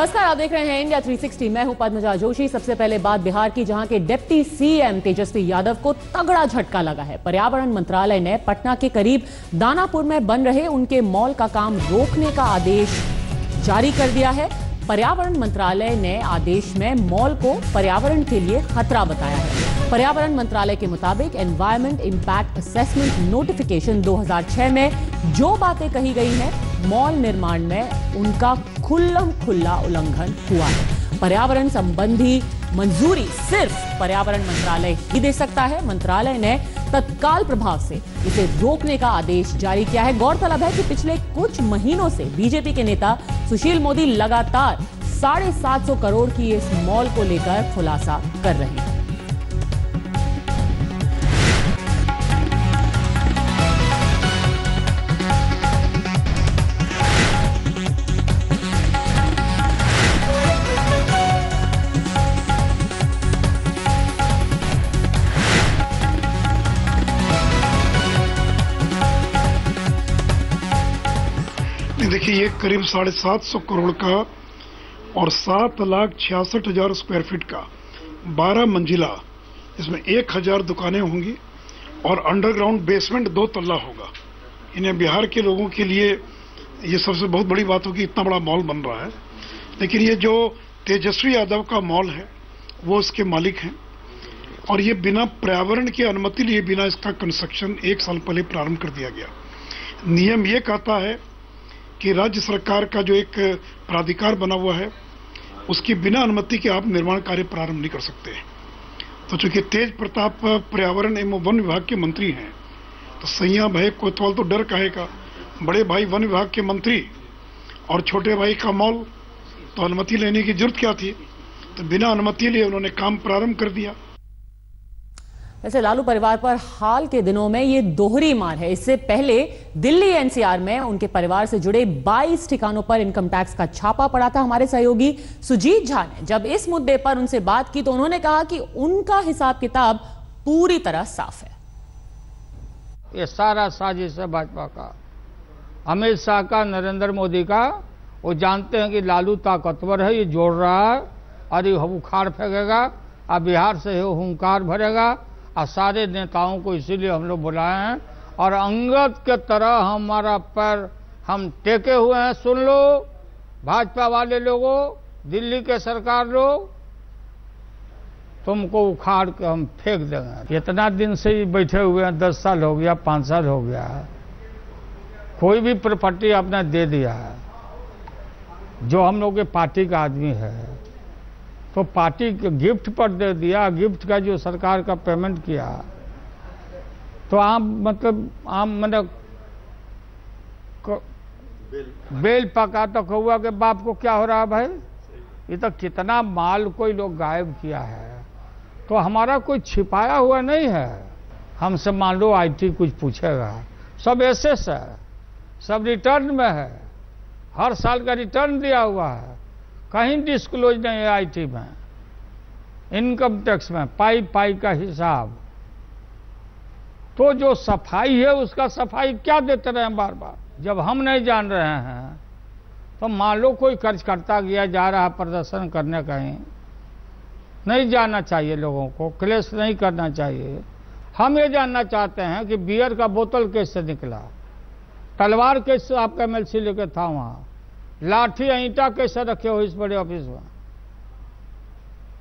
नमस्कार, आप देख रहे हैं इंडिया 360। मैं हूं पद्मजा जोशी। सबसे पहले बात बिहार की, जहां के डिप्टी सीएम तेजस्वी यादव को तगड़ा झटका लगा है। पर्यावरण मंत्रालय ने पटना के करीब दानापुर में बन रहे उनके मॉल का काम रोकने का आदेश जारी कर दिया है। पर्यावरण मंत्रालय ने आदेश में मॉल को पर्यावरण के लिए खतरा बताया है। पर्यावरण मंत्रालय के मुताबिक एनवायरमेंट इंपैक्ट असेसमेंट नोटिफिकेशन 2006 में जो बातें कही गई हैं, मॉल निर्माण में उनका खुल्ला उल्लंघन हुआ है। पर्यावरण संबंधी मंजूरी सिर्फ पर्यावरण मंत्रालय ही दे सकता है। मंत्रालय ने तत्काल प्रभाव से इसे रोकने का आदेश जारी किया है। गौरतलब है कि पिछले कुछ महीनों से बीजेपी के नेता सुशील मोदी लगातार 750 करोड़ की इस मॉल को लेकर खुलासा कर रहे हैं। देखिए, ये करीब 750 करोड़ का और 7,66,000 स्क्वायर फीट का 12 मंजिला, इसमें 1000 दुकानें होंगी और अंडरग्राउंड बेसमेंट 2 तल्ला होगा। इन्हें बिहार के लोगों के लिए ये सबसे बहुत बड़ी बात होगी, इतना बड़ा मॉल बन रहा है। लेकिन ये जो तेजस्वी यादव का मॉल है वो इसके मालिक हैं और ये बिना पर्यावरण की अनुमति लिए बिना इसका कंस्ट्रक्शन 1 साल पहले प्रारंभ कर दिया गया। नियम ये कहता है कि राज्य सरकार का जो एक प्राधिकार बना हुआ है उसकी बिना अनुमति के आप निर्माण कार्य प्रारंभ नहीं कर सकते। तो चूंकि तेज प्रताप पर्यावरण एवं वन विभाग के मंत्री हैं, तो सैया भाई कोतवाल तो डर काहे का। बड़े भाई वन विभाग के मंत्री और छोटे भाई का मॉल, तो अनुमति लेने की जरूरत क्या थी। तो बिना अनुमति लिए उन्होंने काम प्रारंभ कर दिया। वैसे लालू परिवार पर हाल के दिनों में ये दोहरी मार है। इससे पहले दिल्ली एनसीआर में उनके परिवार से जुड़े 22 ठिकानों पर इनकम टैक्स का छापा पड़ा था। हमारे सहयोगी सुजीत झा ने जब इस मुद्दे पर उनसे बात की तो उन्होंने कहा कि उनका हिसाब किताब पूरी तरह साफ है। ये सारा साजिश है भाजपा का, अमित शाह का, नरेंद्र मोदी का। वो जानते हैं कि लालू ताकतवर है, ये जोड़ रहा है और ये उखाड़ फेंकेगा और बिहार से हुंकार भरेगा। और सारे नेताओं को इसीलिए हम लोग बुलाए हैं और अंगद के तरह हमारा पैर हम टेके हुए हैं। सुन लो भाजपा वाले लोगों, दिल्ली के सरकार लोग, तुमको उखाड़ के हम फेंक देंगे। इतना दिन से ही बैठे हुए हैं, 10 साल हो गया, 5 साल हो गया है, कोई भी प्रॉपर्टी आपने दे दिया है जो हम लोग के पार्टी का आदमी है तो पार्टी के गिफ्ट पर दे दिया। गिफ्ट का जो सरकार का पेमेंट किया तो मैंने बेल पका तो कौआ के बाप को क्या हो रहा है भाई। ये तो कितना माल कोई लोग गायब किया है, तो हमारा कोई छिपाया हुआ नहीं है। हमसे मान लो आईटी कुछ पूछेगा, सब एसेस है, सब रिटर्न में है, हर साल का रिटर्न दिया हुआ है, कहीं डिस्क्लोज नहीं है आईटी में, इनकम टैक्स में पाई का हिसाब। तो जो सफाई है उसका सफाई क्या देते रहे बार बार। जब हम नहीं जान रहे हैं तो मान लो कोई कार्यकर्ता गया जा रहा प्रदर्शन करने, कहीं नहीं जाना चाहिए, लोगों को क्लेश नहीं करना चाहिए। हम ये जानना चाहते हैं कि बियर का बोतल कैसे निकला, तलवार कैसे आपका एमएलसी लेके था वहां, लाठी ईंटा कैसे रखे हो इस बड़े ऑफिस में।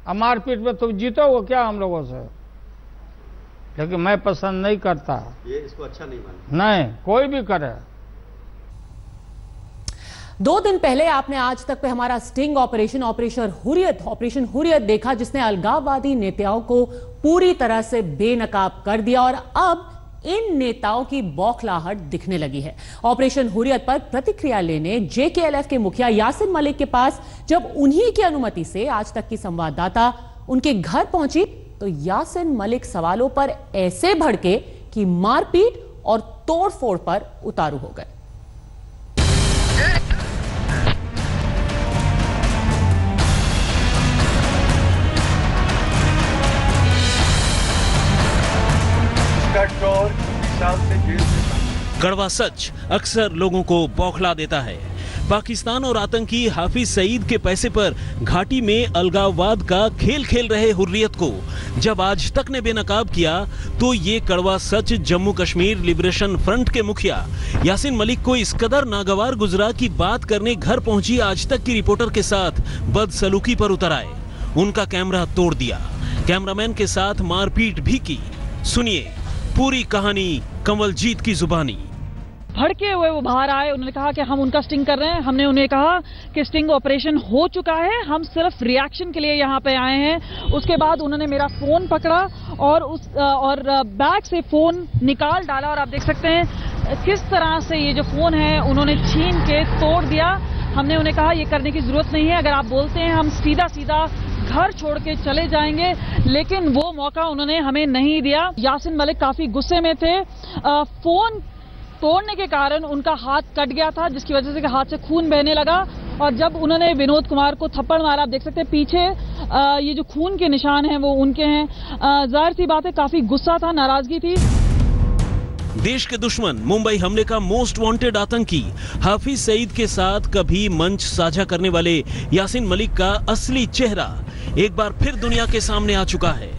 अब मारपीट में तुम जीतोगे क्या हम लोगों से। लेकिन मैं पसंद नहीं करता ये, इसको अच्छा नहीं मानता। नहीं, कोई भी करे। 2 दिन पहले आपने आज तक पे हमारा स्टिंग ऑपरेशन हुर्रियत देखा, जिसने अलगाववादी नेताओं को पूरी तरह से बेनकाब कर दिया और अब इन नेताओं की बौखलाहट दिखने लगी है। ऑपरेशन हुर्रियत पर प्रतिक्रिया लेने जेकेएलएफ के मुखिया यासिन मलिक के पास जब उन्हीं की अनुमति से आज तक की संवाददाता उनके घर पहुंची तो यासिन मलिक सवालों पर ऐसे भड़के कि मारपीट और तोड़फोड़ पर उतारू हो गए। कड़वा सच अक्सर लोगों को बौखला देता है। पाकिस्तान और आतंकी हाफिज सईद के पैसे पर घाटी में अलगाववाद का खेल खेल रहे हुर्रियत को जब आज तक ने बेनकाब किया, तो ये कड़वा सच जम्मू कश्मीर लिबरेशन फ्रंट के मुखिया यासिन मलिक को इस कदर नागवार गुजरा कि बात करने घर पहुंची आज तक की रिपोर्टर के साथ बदसलूकी पर उतर आए, उनका कैमरा तोड़ दिया, कैमरामैन के साथ मारपीट भी की। सुनिए पूरी कहानी कंवलजीत की जुबानी। भड़के हुए वो बाहर आए, उन्होंने कहा कि हम उनका स्टिंग कर रहे हैं। हमने उन्हें कहा कि स्टिंग ऑपरेशन हो चुका है, हम सिर्फ रिएक्शन के लिए यहाँ पे आए हैं। उसके बाद उन्होंने मेरा फोन पकड़ा और बैग से फोन निकाल डाला और आप देख सकते हैं किस तरह से ये जो फोन है उन्होंने छीन के तोड़ दिया। हमने उन्हें कहा ये करने की जरूरत नहीं है, अगर आप बोलते हैं हम सीधा सीधा घर छोड़ के चले जाएंगे, लेकिन वो मौका उन्होंने हमें नहीं दिया। यासिन मलिक काफी गुस्से में थे। फोन तोड़ने के कारण उनका हाथ कट गया था, जिसकी वजह से हाथ से खून बहने लगा और जब उन्होंने विनोद कुमार को थप्पड़ मारा, आप देख सकते हैं पीछे ये जो खून के निशान हैं वो उनके हैं। जाहिर सी बात है काफी गुस्सा था, नाराजगी थी। देश के दुश्मन, मुंबई हमले का मोस्ट वांटेड आतंकी हाफिज सईद के साथ कभी मंच साझा करने वाले यासिन मलिक का असली चेहरा एक बार फिर दुनिया के सामने आ चुका है।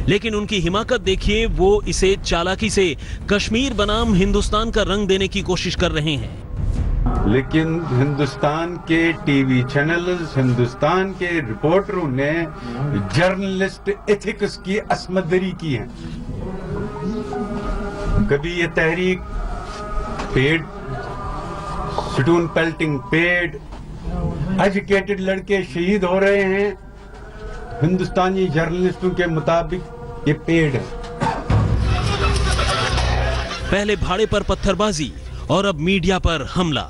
लेकिन उनकी हिमाकत देखिए, वो इसे चालाकी से कश्मीर बनाम हिंदुस्तान का रंग देने की कोशिश कर रहे हैं। लेकिन हिंदुस्तान के टीवी चैनल्स, हिंदुस्तान के रिपोर्टरों ने जर्नलिस्ट एथिक्स की असमदरी की है। कभी ये तहरीक paid, stone pelting paid, educated लड़के शहीद हो रहे हैं, हिंदुस्तानी जर्नलिस्टों के मुताबिक ये पेड है। पहले भाड़े पर पत्थरबाजी और अब मीडिया पर हमला।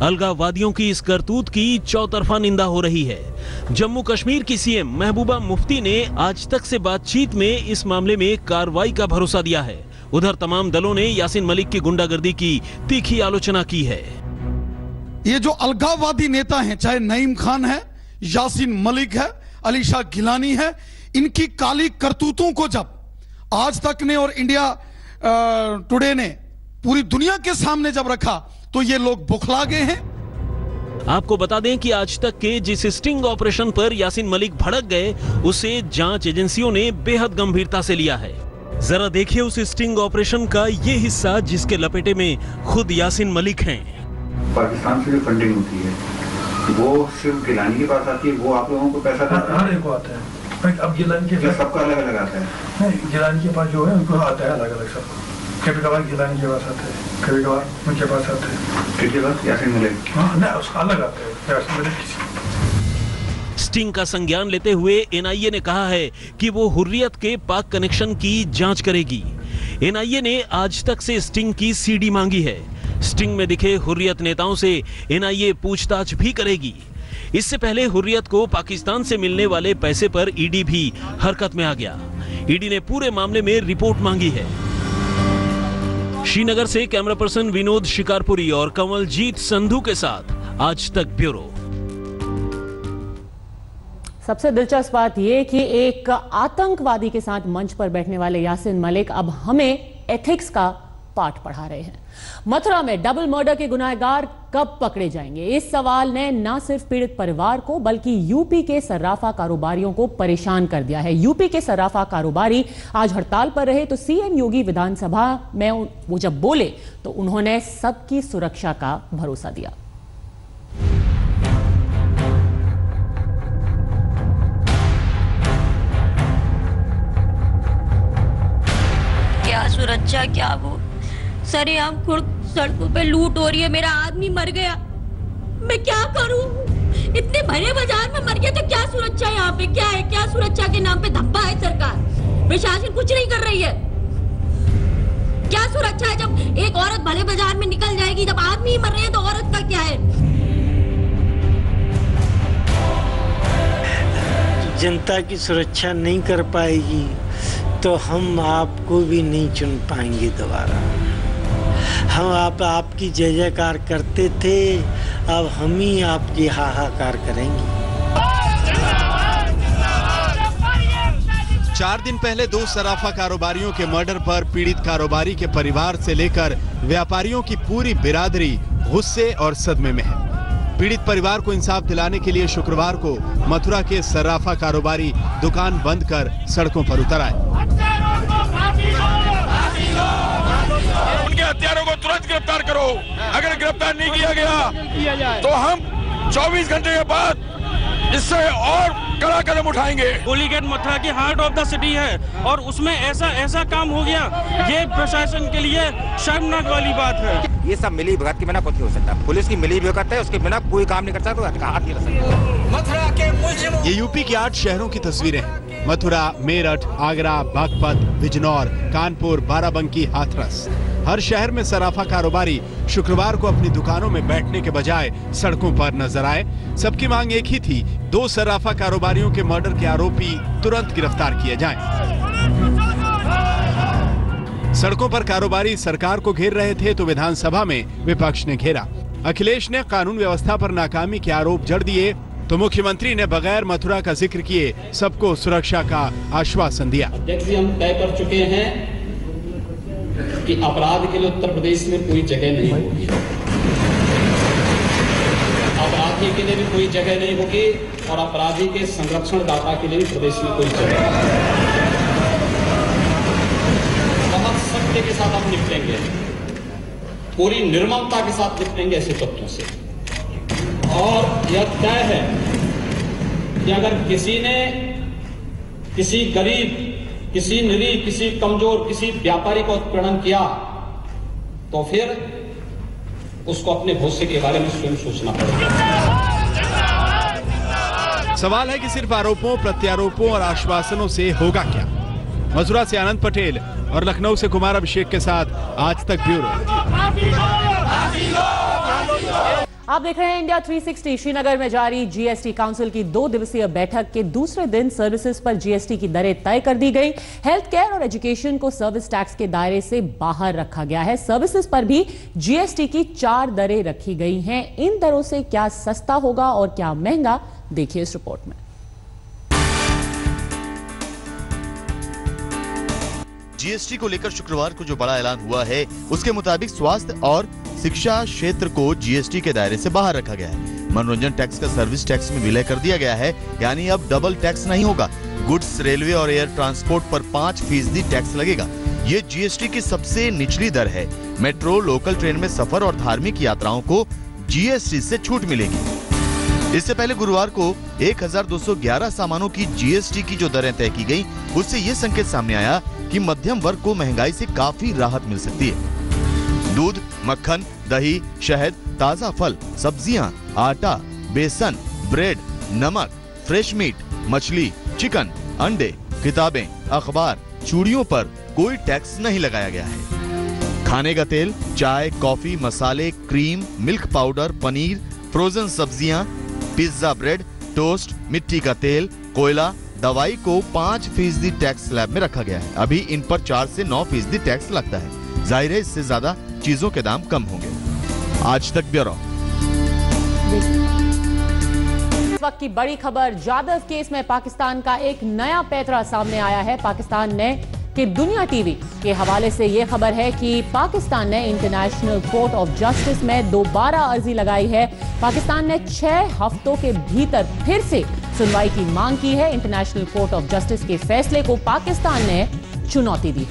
अलगाववादियों की इस करतूत की चौतरफा निंदा हो रही है। जम्मू कश्मीर की सीएम महबूबा मुफ्ती ने आज तक से बातचीत में इस मामले में कार्रवाई का भरोसा दिया है। उधर तमाम दलों ने यासिन मलिक की गुंडागर्दी की तीखी आलोचना की है। ये जो अलगाववादी नेता हैं, चाहे नईम खान है, यासिन मलिक है, अलीशा गिलानी है, इनकी काली करतूतों को जब आज तक ने और इंडिया टुडे ने पूरी दुनिया के सामने जब रखा तो ये लोग बुखला गए हैं। आपको बता दें कि आज तक के जिस स्टिंग ऑपरेशन पर यासिन मलिक भड़क गए, उसे जांच एजेंसियों ने बेहद गंभीरता से लिया है। जरा देखिए उस स्टिंग ऑपरेशन का ये हिस्सा जिसके लपेटे में खुद यासिन मलिक हैं। पाकिस्तान से जो फंडिंग होती है वो सिर्फ गिलानी के पास आती है, वो आप लोगों को पैसा हर एक को आता है। अब गिलानी के सबका अलग अलग आता है? नहीं, गिलानी के पास जो है उनको आता है अलग अलग सबको। कभी कभार गिलानी के पास आता है, कभी कभार उनके पास आता है। किसके पास? यासिन मलिक। हाँ नहीं, उसका अलग आता है यासिन मलिक किसी। स्टिंग का संज्ञान लेते हुए एनआईए ने कहा है कि वो हुर्रियत के पाक कनेक्शन की जांच करेगी। एनआईए ने आज तक से स्टिंग की सीडी मांगी है। स्टिंग में दिखे हुर्रियत नेताओं से एनआईए पूछताछ भी करेगी। इससे पहले हुर्रियत को पाकिस्तान से मिलने वाले पैसे पर ईडी भी हरकत में आ गया। ईडी ने पूरे मामले में रिपोर्ट मांगी है। श्रीनगर से कैमरा पर्सन विनोद शिकारपुरी और कंवलजीत संधू के साथ आज तक ब्यूरो। सबसे दिलचस्प बात यह कि एक आतंकवादी के साथ मंच पर बैठने वाले यासिन मलिक अब हमें एथिक्स का पाठ पढ़ा रहे हैं। मथुरा में डबल मर्डर के गुनहगार कब पकड़े जाएंगे, इस सवाल ने न सिर्फ पीड़ित परिवार को बल्कि यूपी के सर्राफा कारोबारियों को परेशान कर दिया है। यूपी के सर्राफा कारोबारी आज हड़ताल पर रहे तो सीएम योगी विधानसभा में वो जब बोले तो उन्होंने सबकी सुरक्षा का भरोसा दिया। क्या सुरक्षा, क्या वो सरेआम सड़कों पे लूट हो रही है, मेरा आदमी मर गया, मैं क्या करूं? इतने भरे बाजार में मर गया तो क्या सुरक्षा यहाँ पे? क्या है? क्या सुरक्षा के नाम पे धब्बा है सरकार? प्रशासन कुछ नहीं कर रही है। क्या सुरक्षा है जब एक औरत भले बाजार में निकल जाएगी, जब आदमी ही मर रहे हैं तो औरत का क्या है? जनता की सुरक्षा नहीं कर पाएगी तो हम आपको भी नहीं चुन पाएंगे दोबारा। हम आपकी जय जयकार करते थे, अब हम ही आपकी हाहाकार करेंगे। 4 दिन पहले 2 सराफा कारोबारियों के मर्डर पर पीड़ित कारोबारी के परिवार से लेकर व्यापारियों की पूरी बिरादरी गुस्से और सदमे में है। पीड़ित परिवार को इंसाफ दिलाने के लिए शुक्रवार को मथुरा के सर्राफा कारोबारी दुकान बंद कर सड़कों पर उतर आए। उनके हत्यारों को तुरंत गिरफ्तार करो। अगर गिरफ्तार नहीं किया गया तो हम 24 घंटे के बाद इससे और कड़ा कदम उठाएंगे। होलीगेट मथुरा की हार्ट ऑफ द सिटी है और उसमें ऐसा काम हो गया, ये प्रशासन के लिए शर्मनाक वाली बात है। ये सब मिली भगत के बिना कुछ नहीं हो सकता। पुलिस की मिली भगत है, उसके बिना कोई काम नहीं कर सकता, तो हाथ नहीं लग सकता। मथुरा के मुलजिमों, ये यूपी के 8 शहरों की तस्वीरें हैं। मथुरा, मेरठ, आगरा, बागपत, बिजनौर, कानपुर, बाराबंकी, हाथरस। हर शहर में सराफा कारोबारी शुक्रवार को अपनी दुकानों में बैठने के बजाय सड़कों पर नजर आए। सबकी मांग एक ही थी, 2 सराफा कारोबारियों के मर्डर के आरोपी तुरंत गिरफ्तार किए जाएं। सड़कों पर कारोबारी सरकार को घेर रहे थे तो विधानसभा में विपक्ष ने घेरा। अखिलेश ने कानून व्यवस्था पर नाकामी के आरोप जड़ दिए तो मुख्यमंत्री ने बगैर मथुरा का जिक्र किए सबको सुरक्षा का आश्वासन दिया। अध्यक्ष जी, हम तय कर चुके हैं कि अपराध के लिए उत्तर प्रदेश में कोई जगह नहीं होगी, अपराधी के लिए भी कोई जगह नहीं होगी और अपराधी के संरक्षण दाता के लिए भी प्रदेश में कोई जगह नहीं। बहुत सत्य के साथ हम निपटेंगे, पूरी निर्ममता के साथ निपटेंगे ऐसे तत्वों से। और यह तय है कि अगर किसी ने किसी गरीब, किसी निरीह, किसी कमजोर, किसी व्यापारी को उत्पीड़न किया तो फिर उसको अपने भविष्य के बारे में स्वयं सोचना पड़ेगा। सवाल है कि सिर्फ आरोपों, प्रत्यारोपों और आश्वासनों से होगा क्या? मथुरा से आनंद पटेल और लखनऊ से कुमार अभिषेक के साथ आज तक ब्यूरो। आप देख रहे हैं इंडिया 360। श्रीनगर में जारी जीएसटी काउंसिल की 2 दिवसीय बैठक के दूसरे दिन सर्विसेज पर जीएसटी की दरें तय कर दी गई। हेल्थ केयर और एजुकेशन को सर्विस टैक्स के दायरे से बाहर रखा गया है। सर्विसेज पर भी जीएसटी की 4 दरें रखी गई हैं। इन दरों से क्या सस्ता होगा और क्या महंगा, देखिए इस रिपोर्ट में। जीएसटी को लेकर शुक्रवार को जो बड़ा ऐलान हुआ है उसके मुताबिक स्वास्थ्य और शिक्षा क्षेत्र को जीएसटी के दायरे से बाहर रखा गया है। मनोरंजन टैक्स का सर्विस टैक्स में विलय कर दिया गया है, यानी अब डबल टैक्स नहीं होगा। गुड्स, रेलवे और एयर ट्रांसपोर्ट पर 5% टैक्स लगेगा। ये जीएसटी की सबसे निचली दर है। मेट्रो, लोकल ट्रेन में सफर और धार्मिक यात्राओं को जीएसटी से छूट मिलेगी। इससे पहले गुरुवार को 1211 सामानों की जीएसटी की जो दरें तय की गई, उससे ये संकेत सामने आया कि मध्यम वर्ग को महंगाई से काफी राहत मिल सकती है। दूध, मक्खन, दही, शहद, ताजा फल, सब्जियां, आटा, बेसन, ब्रेड, नमक, फ्रेश मीट, मछली, चिकन, अंडे, किताबें, अखबार, चूड़ियों पर कोई टैक्स नहीं लगाया गया है। खाने का तेल, चाय, कॉफी, मसाले, cream, milk powder, paneer, frozen सब्जियां, पिज्जा, ब्रेड, टोस्ट, मिट्टी का तेल, कोयला, दवाई को 5% टैक्स स्लैब में रखा गया है। अभी इन पर 4 से 9% टैक्स लगता है। जाहिर है इससे ज्यादा चीजों के दाम कम होंगे। आज तक ब्यूरो। इस वक्त की बड़ी खबर, जाधव केस में पाकिस्तान का एक नया पैंतरा सामने आया है। पाकिस्तान ने कि दुनिया टीवी के हवाले से यह खबर है कि पाकिस्तान ने इंटरनेशनल कोर्ट ऑफ जस्टिस में दोबारा अर्जी लगाई है। पाकिस्तान ने 6 हफ्तों के भीतर फिर से सुनवाई की मांग की है। इंटरनेशनल कोर्ट ऑफ जस्टिस के फैसले को पाकिस्तान ने चुनौती दी।